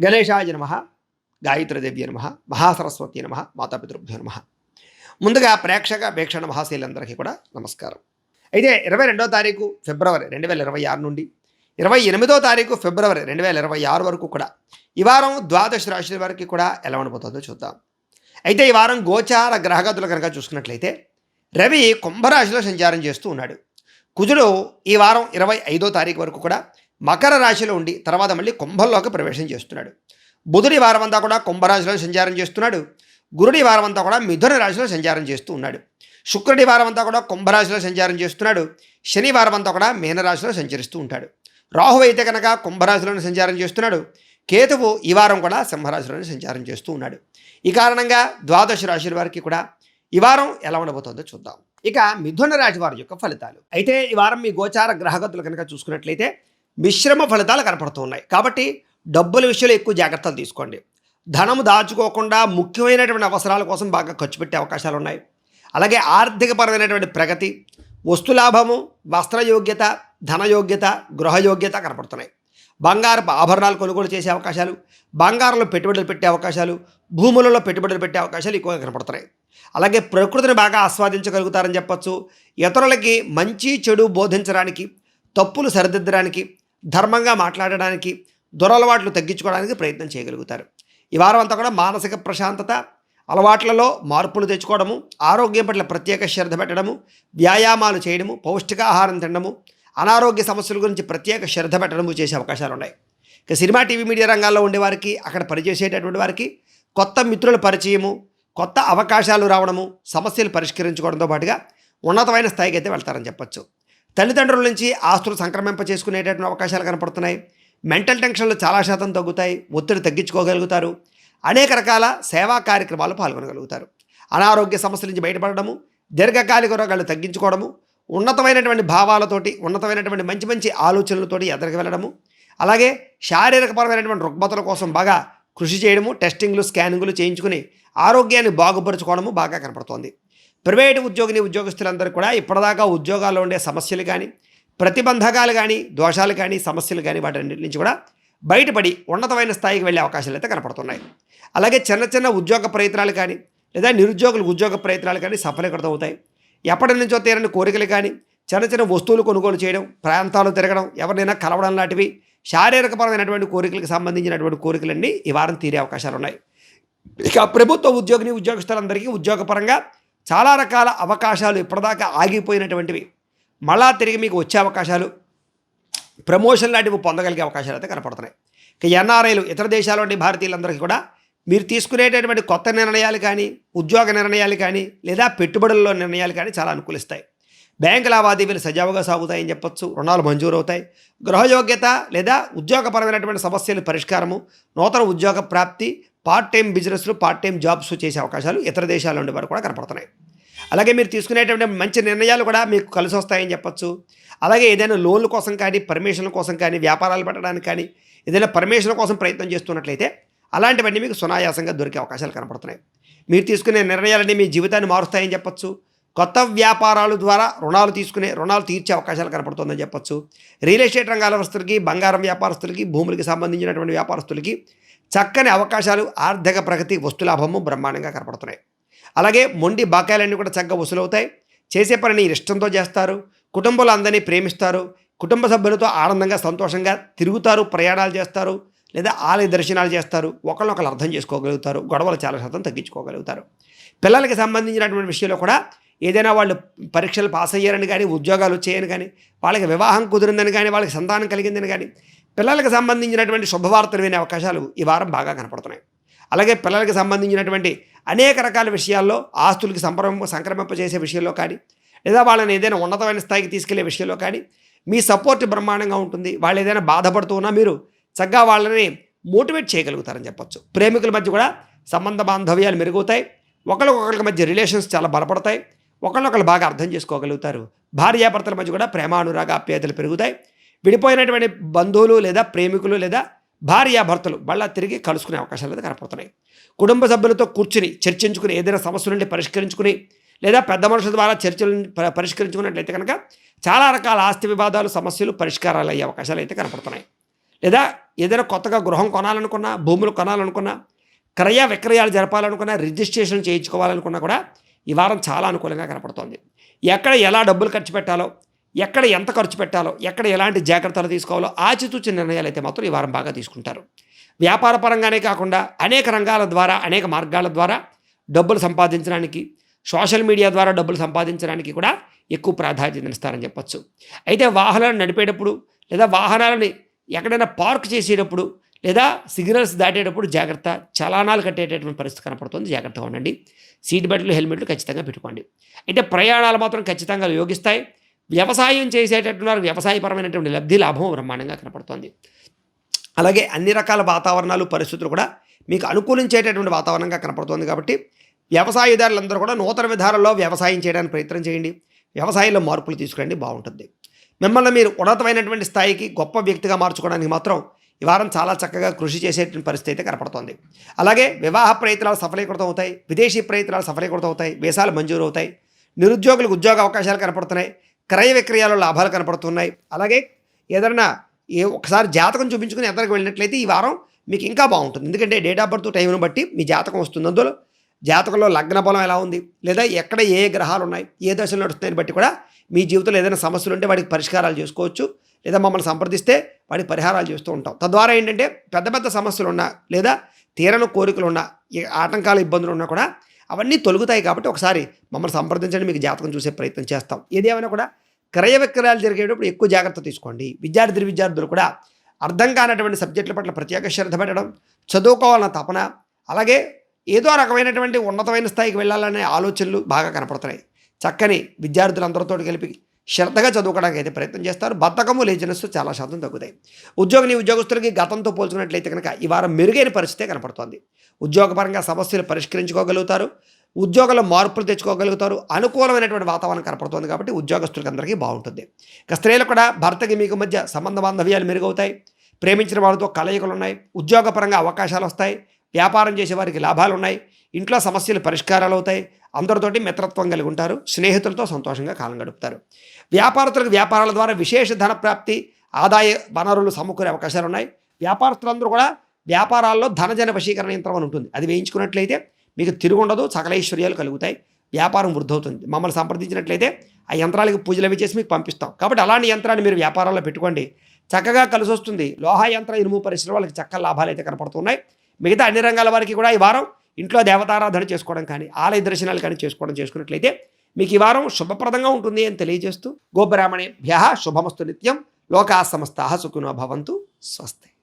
గణేశాయ నమః, గాయత్రీదేవ్య నమః, మహాసరస్వతి నమః, మాతాపితృభ్యో నమః. ముందుగా ప్రేక్షక వీక్షణ మహాశీలందరికీ కూడా నమస్కారం. అయితే 22వ తారీఖు ఫిబ్రవరి 2026 నుండి 28వ తారీఖు ఫిబ్రవరి 2026 వరకు కూడా ఈ వారం ద్వాదశ రాశుల వారికి కూడా ఎలా ఉండబోతుందో చూద్దాం. అయితే ఈ వారం గోచార గ్రహగతులు కనుక చూసుకున్నట్లయితే రవి కుంభరాశిలో సంచారం చేస్తూ ఉన్నాడు. కుజుడు ఈ వారం 25వ తారీఖు వరకు కూడా మకర రాశిలో ఉండి తర్వాత మళ్ళీ కుంభంలోకి ప్రవేశం చేస్తున్నాడు. బుధుడి వారం అంతా కూడా కుంభరాశిలో సంచారం చేస్తున్నాడు. గురుడి వారం అంతా కూడా మిథున రాశిలో సంచారం చేస్తూ ఉన్నాడు. శుక్రుడి వారం అంతా కూడా కుంభరాశిలో సంచారం చేస్తున్నాడు. శని వారం అంతా కూడా మీనరాశిలో సంచరిస్తూ ఉంటాడు. రాహు అయితే కనుక కుంభరాశిలోనే సంచారం చేస్తున్నాడు. కేతువు ఈ వారం కూడా సింహరాశిలోనే సంచారం చేస్తూ ఉన్నాడు. ఈ కారణంగా ద్వాదశ రాశుల వారికి కూడా ఈ వారం ఎలా ఉండబోతుందో చూద్దాం. ఇక మిథున రాశి వారి యొక్క ఫలితాలు. అయితే ఈ వారం మీ గోచార గ్రహగతులు కనుక చూసుకున్నట్లయితే మిశ్రమ ఫలితాలు కనపడుతూ ఉన్నాయి. కాబట్టి డబ్బుల విషయంలో ఎక్కువ జాగ్రత్తలు తీసుకోండి. ధనము దాచుకోకుండా ముఖ్యమైనటువంటి అవసరాల కోసం బాగా ఖర్చు పెట్టే అవకాశాలు ఉన్నాయి. అలాగే ఆర్థికపరమైనటువంటి ప్రగతి, వస్తులాభము, వస్త్రయోగ్యత, ధనయోగ్యత, గృహయోగ్యత కనపడుతున్నాయి. బంగారపు ఆభరణాలు కొనుగోలు చేసే అవకాశాలు, బంగారంలో పెట్టుబడులు పెట్టే అవకాశాలు, భూములలో పెట్టుబడులు పెట్టే అవకాశాలు ఎక్కువగా కనపడుతున్నాయి. అలాగే ప్రకృతిని బాగా ఆస్వాదించగలుగుతారని చెప్పచ్చు. ఇతరులకి మంచి చెడు బోధించడానికి, తప్పులు సరిదిద్దడానికి, ధర్మంగా మాట్లాడడానికి, దురలవాట్లు తగ్గించుకోవడానికి ప్రయత్నం చేయగలుగుతారు. ఈ వారం అంతా కూడా మానసిక ప్రశాంతత, అలవాట్లలో మార్పులు తెచ్చుకోవడము, ఆరోగ్యం పట్ల ప్రత్యేక శ్రద్ధ పెట్టడము, వ్యాయామాలు చేయడము, పౌష్టికాహారం తినడము, అనారోగ్య సమస్యల గురించి ప్రత్యేక శ్రద్ధ పెట్టడము చేసే అవకాశాలు ఉన్నాయి. ఇక సినిమా టీవీ మీడియా రంగాల్లో ఉండేవారికి, అక్కడ పనిచేసేటటువంటి వారికి కొత్త మిత్రుల పరిచయము, కొత్త అవకాశాలు రావడము, సమస్యలు పరిష్కరించుకోవడంతో పాటుగా ఉన్నతమైన స్థాయికి అయితే వెళ్తారని చెప్పచ్చు. తల్లిదండ్రుల నుంచి ఆస్తులు సంక్రమింప చేసుకునేటటువంటి అవకాశాలు కనపడుతున్నాయి. మెంటల్ టెన్షన్లు చాలా శాతం తగ్గుతాయి. ఒత్తిడి తగ్గించుకోగలుగుతారు. అనేక రకాల సేవా కార్యక్రమాలు పాల్గొనగలుగుతారు. అనారోగ్య సమస్యల నుంచి బయటపడడము, దీర్ఘకాలిక రోగాలు తగ్గించుకోవడము, ఉన్నతమైనటువంటి భావాలతోటి, ఉన్నతమైనటువంటి మంచి మంచి ఆలోచనలతోటి ఎదరికి వెళ్ళడము, అలాగే శారీరకపరమైనటువంటి రుగ్మతల కోసం బాగా కృషి చేయడము, టెస్టింగ్లు, స్కానింగ్లు చేయించుకుని ఆరోగ్యాన్ని బాగుపరుచుకోవడము బాగా కనపడుతోంది. ప్రైవేటు ఉద్యోగస్తులందరూ కూడా ఇప్పటిదాకా ఉద్యోగాల్లో ఉండే సమస్యలు కానీ, ప్రతిబంధకాలు కానీ, దోషాలు కానీ, సమస్యలు కానీ వాటన్నిటి నుంచి కూడా బయటపడి ఉన్నతమైన స్థాయికి వెళ్ళే అవకాశాలు అయితే కనపడుతున్నాయి. అలాగే చిన్న చిన్న ఉద్యోగ ప్రయత్నాలు కానీ, లేదా నిరుద్యోగులు ఉద్యోగ ప్రయత్నాలు కానీ సఫలీకృతం అవుతాయి. ఎప్పటి నుంచో తీరని కోరికలు కానీ, చిన్న చిన్న వస్తువులు కొనుగోలు చేయడం, ప్రాంతాలు తిరగడం, ఎవరినైనా కలవడం లాంటివి శారీరకపరమైనటువంటి కోరికలకు సంబంధించినటువంటి కోరికలన్నీ ఈ వారం తీరే అవకాశాలు ఉన్నాయి. ఇక ప్రభుత్వ ఉద్యోగస్తులందరికీ ఉద్యోగపరంగా చాలా రకాల అవకాశాలు ఇప్పటిదాకా ఆగిపోయినటువంటివి మళ్ళా తిరిగి మీకు వచ్చే అవకాశాలు, ప్రమోషన్ లాంటివి పొందగలిగే అవకాశాలు అయితే కనపడుతున్నాయి. ఇక ఎన్ఆర్ఐలు, ఇతర దేశాల నుండి భారతీయులందరికీ కూడా మీరు తీసుకునేటటువంటి కొత్త నిర్ణయాలు కానీ, ఉద్యోగ నిర్ణయాలు కానీ, లేదా పెట్టుబడుల్లో నిర్ణయాలు కానీ చాలా అనుకూలిస్తాయి. బ్యాంకు లావాదేవీలు సజావుగా సాగుతాయని చెప్పొచ్చు. రుణాలు మంజూరు అవుతాయి. గృహయోగ్యత లేదా ఉద్యోగపరమైనటువంటి సమస్యలు పరిష్కారము, నూతన ఉద్యోగ ప్రాప్తి, పార్ట్ టైం బిజినెస్లు, పార్ట్ టైం జాబ్స్ చేసే అవకాశాలు ఇతర దేశాల నుండి వారు కూడా కనపడుతున్నాయి. అలాగే మీరు తీసుకునేటువంటి మంచి నిర్ణయాలు కూడా మీకు కలిసి వస్తాయని చెప్పచ్చు. అలాగే ఏదైనా లోన్ల కోసం కానీ, పర్మిషన్ల కోసం కానీ, వ్యాపారాలు పెట్టడానికి కానీ, ఏదైనా పర్మిషన్ కోసం ప్రయత్నం చేస్తున్నట్లయితే అలాంటివన్నీ మీకు సునాయాసంగా దొరికే అవకాశాలు కనపడుతున్నాయి. మీరు తీసుకునే నిర్ణయాలన్నీ మీ జీవితాన్ని మారుస్తాయని చెప్పచ్చు. కొత్త వ్యాపారాల ద్వారా రుణాలు తీర్చే అవకాశాలు కనపడుతుందని చెప్పచ్చు. రియల్ ఎస్టేట్ రంగాలస్తులకి, బంగారం వ్యాపారస్తులకి, భూములకి సంబంధించినటువంటి వ్యాపారస్తులకి చక్కని అవకాశాలు, ఆర్థిక ప్రగతి, వస్తులాభము బ్రహ్మాండంగా కనపడుతున్నాయి. అలాగే మొండి బకాయిలన్నీ కూడా చక్కగా వసూలవుతాయి. చేసే పనిని ఇష్టంతో చేస్తారు. కుటుంబంలో అందరినీ ప్రేమిస్తారు. కుటుంబ సభ్యులతో ఆనందంగా, సంతోషంగా తిరుగుతారు, ప్రయాణాలు చేస్తారు, లేదా ఆలయ దర్శనాలు చేస్తారు. ఒకరినొకరు అర్థం చేసుకోగలుగుతారు. గొడవలు చాలా శాతం తగ్గించుకోగలుగుతారు. పిల్లలకి సంబంధించినటువంటి విషయంలో కూడా ఏదైనా వాళ్ళు పరీక్షలు పాస్ అయ్యారని కానీ, ఉద్యోగాలు వచ్చాయని కానీ, వాళ్ళకి వివాహం కుదిరిందని కానీ, వాళ్ళకి సంతానం కలిగిందని కానీ, పిల్లలకు సంబంధించినటువంటి శుభవార్తలు వినే అవకాశాలు ఈ వారం బాగా కనపడుతున్నాయి. అలాగే పిల్లలకు సంబంధించినటువంటి అనేక రకాల విషయాల్లో, ఆస్తులకి సంక్రమింప చేసే విషయంలో కానీ, లేదా వాళ్ళని ఏదైనా ఉన్నతమైన స్థాయికి తీసుకెళ్లే విషయంలో కానీ మీ సపోర్ట్ బ్రహ్మాండంగా ఉంటుంది. వాళ్ళు ఏదైనా బాధపడుతూ ఉన్నా మీరు చక్కగా వాళ్ళని మోటివేట్ చేయగలుగుతారని చెప్పచ్చు. ప్రేమికుల మధ్య కూడా సంబంధ బాంధవ్యాలు మెరుగుతాయి. ఒకరికొకరికి మధ్య రిలేషన్స్ చాలా బలపడతాయి. ఒకరినొకరు బాగా అర్థం చేసుకోగలుగుతారు. భార్యాభర్తల మధ్య కూడా ప్రేమానురాగ ఆప్యాయతలు పెరుగుతాయి. విడిపోయినటువంటి బంధువులు లేదా ప్రేమికులు లేదా భార్యాభర్తలు మళ్ళా తిరిగి కలుసుకునే అవకాశాలు అయితే కనపడుతున్నాయి. కుటుంబ సభ్యులతో కూర్చుని చర్చించుకుని ఏదైనా సమస్య నుండి పరిష్కరించుకుని, లేదా పెద్ద మనుషుల ద్వారా చర్చలను పరిష్కరించుకున్నట్లయితే కనుక చాలా రకాల ఆస్తి వివాదాలు, సమస్యలు పరిష్కారాలు అయ్యే అవకాశాలు అయితే కనపడుతున్నాయి. లేదా ఏదైనా కొత్తగా గృహం కొనాలనుకున్నా, భూములు కొనాలనుకున్నా, క్రయ విక్రయాలు జరపాలనుకున్నా, రిజిస్ట్రేషన్ చేయించుకోవాలనుకున్నా కూడా ఈ వారం చాలా అనుకూలంగా కనపడుతోంది. ఎక్కడ ఎలా డబ్బులు ఖర్చు పెట్టాలో, ఎక్కడ ఎంత ఖర్చు పెట్టాలో, ఎక్కడ ఎలాంటి జాగ్రత్తలు తీసుకోవాలో ఆచితూచి నిర్ణయాలు అయితే మాత్రం ఈ వారం బాగా తీసుకుంటారు. వ్యాపార పరంగానే కాకుండా అనేక రంగాల ద్వారా, అనేక మార్గాల ద్వారా డబ్బులు సంపాదించడానికి, సోషల్ మీడియా ద్వారా డబ్బులు సంపాదించడానికి కూడా ఎక్కువ ప్రాధాన్యతనిస్తారని చెప్పొచ్చు. అయితే వాహనాలను నడిపేటప్పుడు లేదా వాహనాలని ఎక్కడైనా పార్క్ చేసేటప్పుడు లేదా సిగ్నల్స్ దాటేటప్పుడు జాగ్రత్త, చలానాలు కట్టేటటువంటి పరిస్థితి కనపడుతుంది. జాగ్రత్తగా ఉండండి. సీట్ బెల్ట్లు, హెల్మెట్లు ఖచ్చితంగా పెట్టుకోండి. అయితే ప్రయాణాలు మాత్రం ఖచ్చితంగా యోగిస్తాయి. వ్యవసాయం చేసేటటువంటి వ్యవసాయపరమైనటువంటి లబ్ధి, లాభం బ్రహ్మాండంగా కనపడుతోంది. అలాగే అన్ని రకాల వాతావరణాలు, పరిస్థితులు కూడా మీకు అనుకూలించేటటువంటి వాతావరణంగా కనపడుతోంది. కాబట్టి వ్యవసాయదారులందరూ కూడా నూతన విధానంలో వ్యవసాయం చేయడానికి ప్రయత్నం చేయండి. వ్యవసాయంలో మార్పులు తీసుకురండి, బాగుంటుంది. మిమ్మల్ని మీరు ఉన్నతమైనటువంటి స్థాయికి గొప్ప వ్యక్తిగా మార్చుకోవడానికి మాత్రం ఈ వారం చాలా చక్కగా కృషి చేసేటువంటి పరిస్థితి అయితే కనపడుతోంది. అలాగే వివాహ ప్రయత్నాలు సఫలీకృతం అవుతాయి, విదేశీ ప్రయత్నాలు సఫలీకృతం అవుతాయి, వీసాలు మంజూరు అవుతాయి, నిరుద్యోగులకు ఉద్యోగ అవకాశాలు కనపడుతున్నాయి, క్రయ విక్రయాలు లాభాలు కనపడుతున్నాయి. అలాగే ఏదైనా ఒకసారి జాతకం చూపించుకుని ఎద్దరికి వెళ్ళినట్లయితే ఈ వారం మీకు ఇంకా బాగుంటుంది. ఎందుకంటే డేట్ ఆఫ్ బర్త్ టైంను బట్టి మీ జాతకం వస్తుంది. అందులో జాతకంలో లగ్న బలం ఎలా ఉంది, లేదా ఎక్కడ ఏ గ్రహాలు ఉన్నాయి, ఏ దశలు నడుస్తున్నాయని బట్టి కూడా మీ జీవితంలో ఏదైనా సమస్యలు ఉంటే వాటికి పరిష్కారాలు చేసుకోవచ్చు. లేదా మమ్మల్ని సంప్రదిస్తే వాటికి పరిహారాలు చేస్తూ ఉంటాం. తద్వారా ఏంటంటే పెద్ద పెద్ద సమస్యలు ఉన్నా, లేదా తీరని కోరికలు ఉన్నా, ఆటంకాల ఇబ్బందులు ఉన్నా కూడా అవన్నీ తొలుగుతాయి. కాబట్టి ఒకసారి మమ్మల్ని సంప్రదించండి, మీకు జాతకం చూసే ప్రయత్నం చేస్తాం. ఏదేమైనా కూడా క్రయ విక్రయాలు జరిగేటప్పుడు ఎక్కువ జాగ్రత్త తీసుకోండి. విద్యార్థులు కూడా అర్థం కానటువంటి సబ్జెక్టుల పట్ల ప్రత్యేక శ్రద్ధ పెట్టడం, చదువుకోవాలన్న తపన, అలాగే ఏదో రకమైనటువంటి ఉన్నతమైన స్థాయికి వెళ్ళాలనే ఆలోచనలు బాగా కనపడుతున్నాయి. చక్కని విద్యార్థులందరితో కలిపి శ్రద్ధగా చదువుకోవడానికి అయితే ప్రయత్నం చేస్తారు. బద్ధకము, లేజినెస్ చాలా శాతం తగ్గుతాయి. ఉద్యోగస్తులకి గతంతో పోల్చుకున్నట్లయితే కనుక ఈ వారం మెరుగైన పరిస్థితే కనపడుతోంది. ఉద్యోగపరంగా సమస్యలు పరిష్కరించుకోగలుగుతారు, ఉద్యోగంలో మార్పులు తెచ్చుకోగలుగుతారు, అనుకూలమైనటువంటి వాతావరణం కనపడుతోంది. కాబట్టి ఉద్యోగస్తులకి అందరికీ బాగుంటుంది. ఇక స్త్రీలు కూడా భర్తకి మీకు మధ్య సంబంధ బాంధవ్యాలు మెరుగవుతాయి, ప్రేమించిన వాళ్ళతో కలయికలు ఉన్నాయి, ఉద్యోగపరంగా అవకాశాలు వస్తాయి, వ్యాపారం చేసే వారికి లాభాలు ఉన్నాయి, ఇంట్లో సమస్యలు పరిష్కారాలు అవుతాయి, అందరితోటి మిత్రత్వం కలిగి ఉంటారు, స్నేహితులతో సంతోషంగా కాలం గడుపుతారు. వ్యాపారస్తులకు వ్యాపారాల ద్వారా విశేష ధన ప్రాప్తి, ఆదాయ వనరులు సమకూరే అవకాశాలు ఉన్నాయి. వ్యాపారస్తులందరూ కూడా వ్యాపారాల్లో ధనజన వశీకరణ యంత్రం అని ఉంటుంది, అది వేయించుకున్నట్లయితే మీకు తిరుగుండదు, సకలైశ్వర్యాలు కలుగుతాయి, వ్యాపారం వృద్ధి అవుతుంది. మమ్మల్ని సంప్రదించినట్లయితే ఆ యంత్రాలకు పూజలు అవి చేసి మీకు పంపిస్తాం. కాబట్టి అలాంటి యంత్రాన్ని మీరు వ్యాపారాల్లో పెట్టుకోండి, చక్కగా కలిసి వస్తుంది. లోహ యంత్ర, ఇనుము పరిశ్రమ వాళ్ళకి చక్కగా లాభాలు అయితే కనపడుతున్నాయి. మిగతా అన్ని రంగాల వారికి కూడా ఈ వారం ఇంట్లో దేవతారాధన చేసుకోవడం కానీ, ఆలయ దర్శనాలు కానీ చేసుకున్నట్లయితే మీకు ఈ వారం శుభప్రదంగా ఉంటుంది అని తెలియజేస్తూ, గోబ్రాహ్మణేభ్యః శుభమస్తు నిత్యం, లోకాః సమస్తాః సుఖినో భవంతు, స్వస్తి.